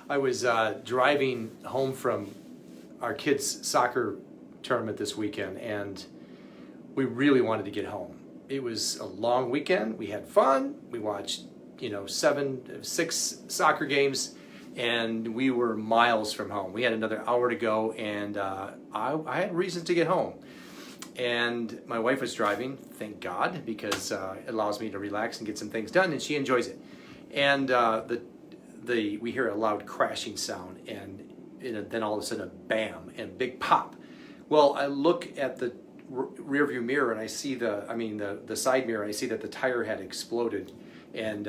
I was driving home from our kids' soccer tournament this weekend, and we really wanted to get home. It was a long weekend. We had fun. We watched, 6 soccer games, and we were miles from home. We had another hour to go, and I had reasons to get home. And my wife was driving, thank God, because it allows me to relax and get some things done, and she enjoys it. And we hear a loud crashing sound, and then all of a sudden a bam and a big pop. Well, I look at the rear view mirror and I see the side mirror, and I see that the tire had exploded, and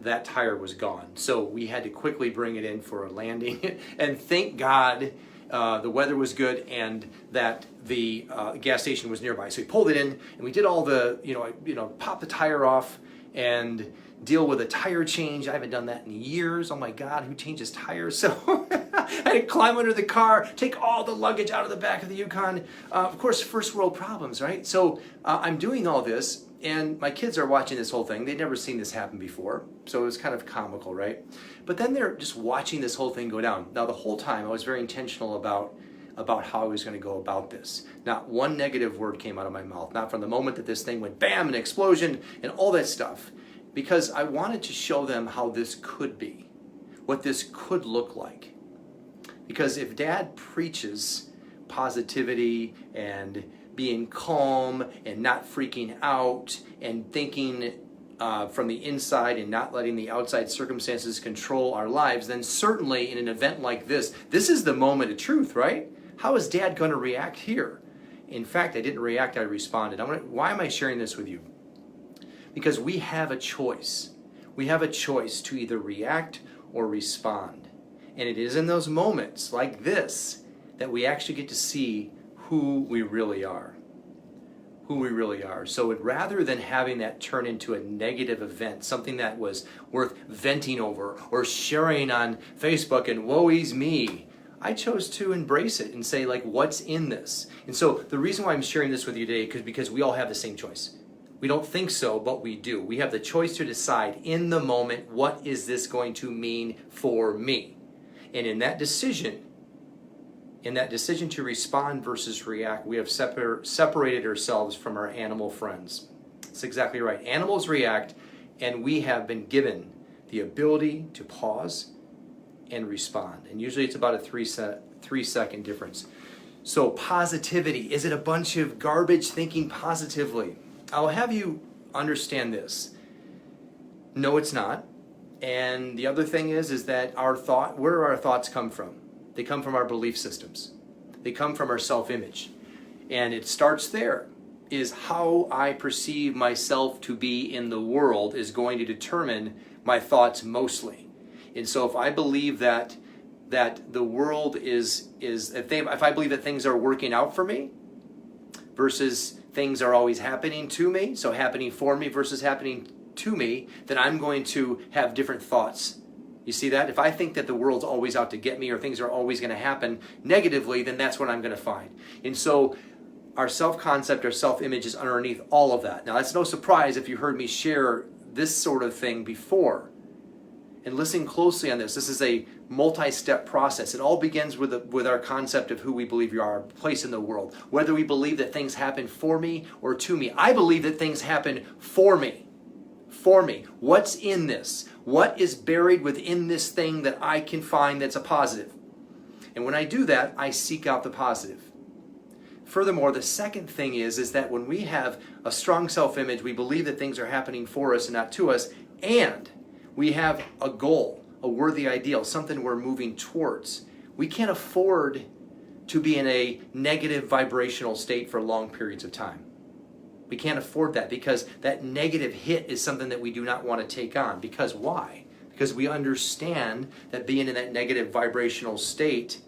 that tire was gone. So we had to quickly bring it in for a landing, and thank God the weather was good and that the gas station was nearby. So we pulled it in, and we did all the, pop the tire off and deal with a tire change. I haven't done that in years. Oh my God, who changes tires? So I had to climb under the car, take all the luggage out of the back of the Yukon. Of course, first world problems, right? So I'm doing all this, and my kids are watching this whole thing. They'd never seen this happen before, so it was kind of comical, right? But then they're just watching this whole thing go down. Now, the whole time, I was very intentional about how I was going to go about this. Not one negative word came out of my mouth, not from the moment that this thing went bam, an explosion, and all that stuff, because I wanted to show them how this could be, what this could look like. Because if Dad preaches positivity and being calm and not freaking out and thinking from the inside and not letting the outside circumstances control our lives, then certainly in an event like this is the moment of truth, right? How is Dad going to react here? In fact, I didn't react, I responded. Why am I sharing this with you? Because we have a choice. We have a choice to either react or respond. And it is in those moments like this that we actually get to see who we really are. Who we really are. So rather than having that turn into a negative event, something that was worth venting over or sharing on Facebook and woe-is me, I chose to embrace it and say, what's in this? And so the reason why I'm sharing this with you today is because we all have the same choice. We don't think so, but we do. We have the choice to decide in the moment, what is this going to mean for me? And in that decision to respond versus react, we have separated ourselves from our animal friends. That's exactly right. Animals react, and we have been given the ability to pause and respond. And usually it's about a 3-second difference. So positivity, is it a bunch of garbage thinking positively? I'll have you understand this. No, it's not. And the other thing is that where do our thoughts come from? They come from our belief systems. They come from our self-image. And it starts there, is how I perceive myself to be in the world is going to determine my thoughts mostly. And so if I believe that the world if I believe that things are working out for me versus things are always happening to me, so happening for me versus happening to me, then I'm going to have different thoughts. You see that? If I think that the world's always out to get me or things are always going to happen negatively, then that's what I'm going to find. And so our self-concept, our self-image is underneath all of that. Now, that's no surprise if you heard me share this sort of thing before. And listen closely on this. This is a multi-step process. It all begins with our concept of who we believe we are, our place in the world. Whether we believe that things happen for me or to me. I believe that things happen for me. For me. What's in this? What is buried within this thing that I can find that's a positive? And when I do that, I seek out the positive. Furthermore, the second thing is that when we have a strong self-image, we believe that things are happening for us and not to us, and we have a goal, a worthy ideal, something we're moving towards. We can't afford to be in a negative vibrational state for long periods of time. We can't afford that because that negative hit is something that we do not want to take on. Because why? Because we understand that being in that negative vibrational state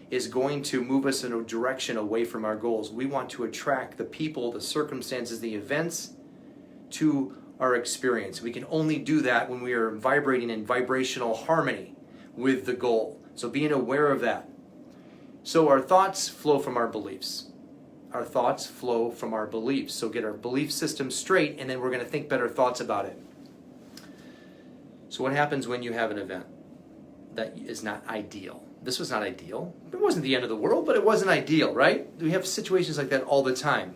is going to move us in a direction away from our goals. We want to attract the people, the circumstances, the events to our experience. We can only do that when we are vibrating in vibrational harmony with the goal. So being aware of that. So our thoughts flow from our beliefs. Our thoughts flow from our beliefs. So get our belief system straight, and then we're going to think better thoughts about it. So what happens when you have an event? that is not ideal. This was not ideal. It wasn't the end of the world, but it wasn't ideal, right? We have situations like that all the time.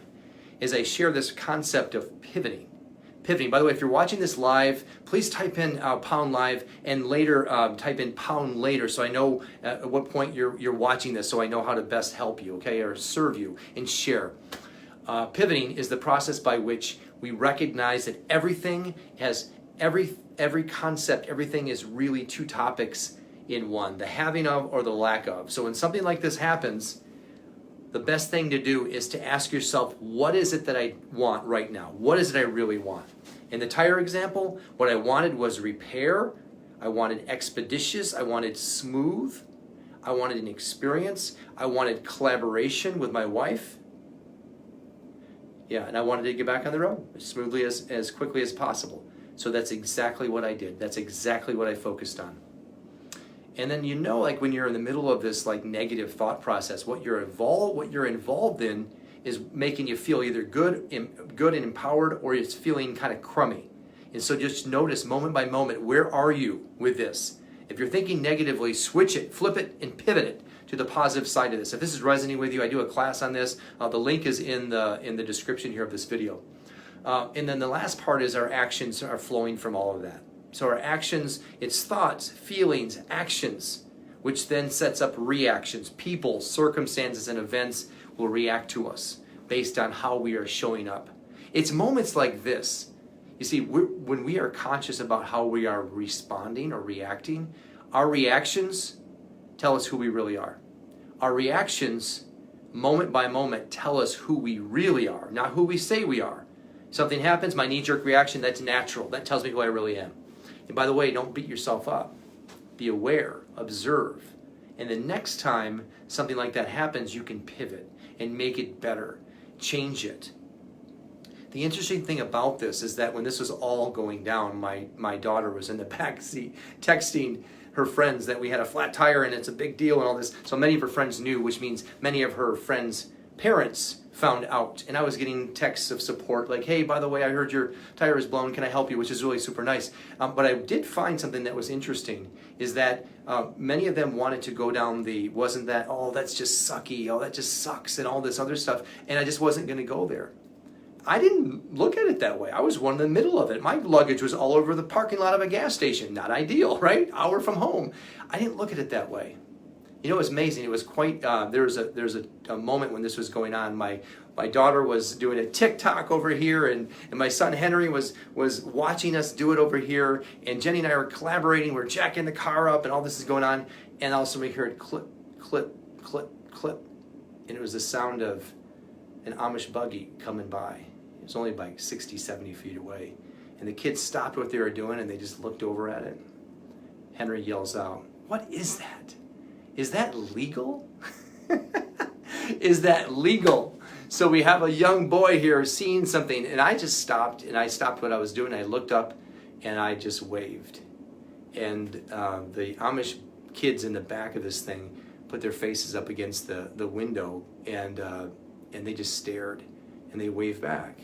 As I share this concept of pivoting. Pivoting. By the way, if you're watching this live, please type in pound live and later type in pound later so I know at what point you're watching this, so I know how to best help you, okay, or serve you and share. Pivoting is the process by which we recognize that everything has every concept, everything is really two topics in one, the having of or the lack of. So when something like this happens, the best thing to do is to ask yourself, what is it that I want right now? What is it I really want? In the tire example, what I wanted was repair. I wanted expeditious. I wanted smooth. I wanted an experience. I wanted collaboration with my wife. Yeah, and I wanted to get back on the road as smoothly as quickly as possible. So that's exactly what I did. That's exactly what I focused on. And then like when you're in the middle of this like negative thought process, what you're involved in is making you feel either good and empowered, or it's feeling kind of crummy. And so just notice moment by moment, where are you with this? If you're thinking negatively, switch it, flip it, and pivot it to the positive side of this. If this is resonating with you, I do a class on this. The link is in the description here of this video. And then the last part is our actions are flowing from all of that. So our actions, it's thoughts, feelings, actions, which then sets up reactions. People, circumstances, and events will react to us based on how we are showing up. It's moments like this. You see, when we are conscious about how we are responding or reacting, our reactions tell us who we really are. Our reactions, moment by moment, tell us who we really are, not who we say we are. Something happens, my knee-jerk reaction, that's natural. That tells me who I really am. And by the way, don't beat yourself up. Be aware, observe. And the next time something like that happens, you can pivot and make it better, change it. The interesting thing about this is that when this was all going down, my daughter was in the back seat texting her friends that we had a flat tire and it's a big deal and all this. So many of her friends knew, which means many of her friends' parents found out. And I was getting texts of support like, hey, by the way, I heard your tire is blown. Can I help you? Which is really super nice. But I did find something that was interesting is that many of them wanted to go down wasn't that, oh, that's just sucky. Oh, that just sucks and all this other stuff. And I just wasn't going to go there. I didn't look at it that way. I was one in the middle of it. My luggage was all over the parking lot of a gas station. Not ideal, right? Hour from home. I didn't look at it that way. You know, it was amazing. It was quite, there was a moment when this was going on. My daughter was doing a TikTok over here, and my son Henry was watching us do it over here, and Jenny and I were collaborating. We're jacking the car up, and all this is going on, and all of a sudden we heard clip, clip, clip, clip, and it was the sound of an Amish buggy coming by. It was only like 60, 70 feet away, and the kids stopped what they were doing, and they just looked over at it. Henry yells out, "What is that? Is that legal?" Is that legal? So we have a young boy here seeing something, and I just stopped, and I stopped what I was doing. I looked up, and I just waved. And the Amish kids in the back of this thing put their faces up against the window, and they just stared, and they waved back.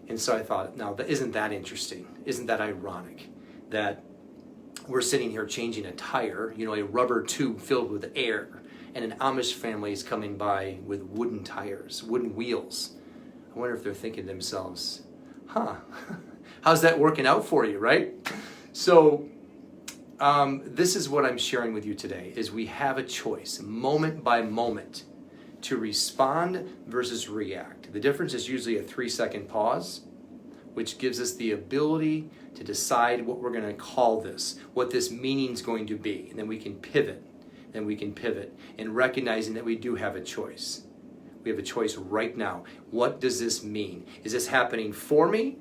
And so I thought, now, isn't that interesting? Isn't that ironic that we're sitting here changing a tire, a rubber tube filled with air, and an Amish family is coming by with wooden tires, wooden wheels. I wonder if they're thinking to themselves, how's that working out for you, right? So this is what I'm sharing with you today, is we have a choice, moment by moment, to respond versus react. The difference is usually a 3-second pause, which gives us the ability to decide what we're going to call this, what this meaning is going to be, and then we can pivot. And recognizing that we do have a choice. We have a choice right now. What does this mean? Is this happening for me?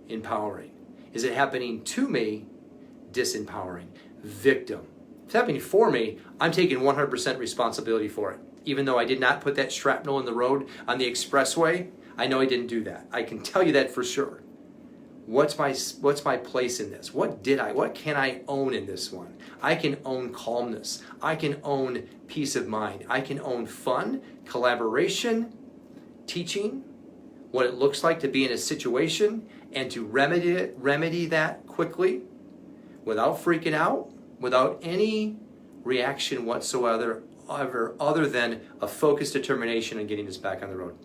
Empowering. Is it happening to me? Disempowering. Victim. If it's happening for me, I'm taking 100% responsibility for it. Even though I did not put that shrapnel in the road on the expressway, I know I didn't do that. I can tell you that for sure. What's my place in this? What can I own in this one? I can own calmness. I can own peace of mind. I can own fun, collaboration, teaching, what it looks like to be in a situation and to remedy that quickly without freaking out, without any reaction whatsoever other than a focused determination on getting us back on the road.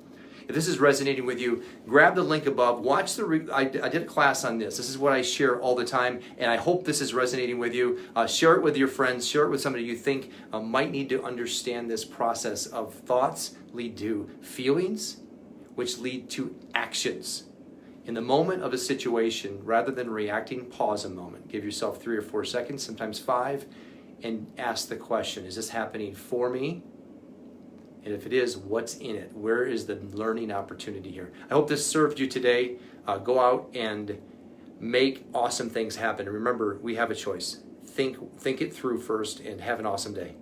If this is resonating with you, grab the link above. Watch I did a class on this. This is what I share all the time, and I hope this is resonating with you. Share it with your friends. Share it with somebody you think might need to understand this process of thoughts lead to feelings, which lead to actions. In the moment of a situation, rather than reacting, pause a moment. Give yourself 3 or 4 seconds, sometimes 5, and ask the question, is this happening for me? And if it is, what's in it? Where is the learning opportunity here? I hope this served you today. Go out and make awesome things happen. And remember, we have a choice. Think it through first and have an awesome day.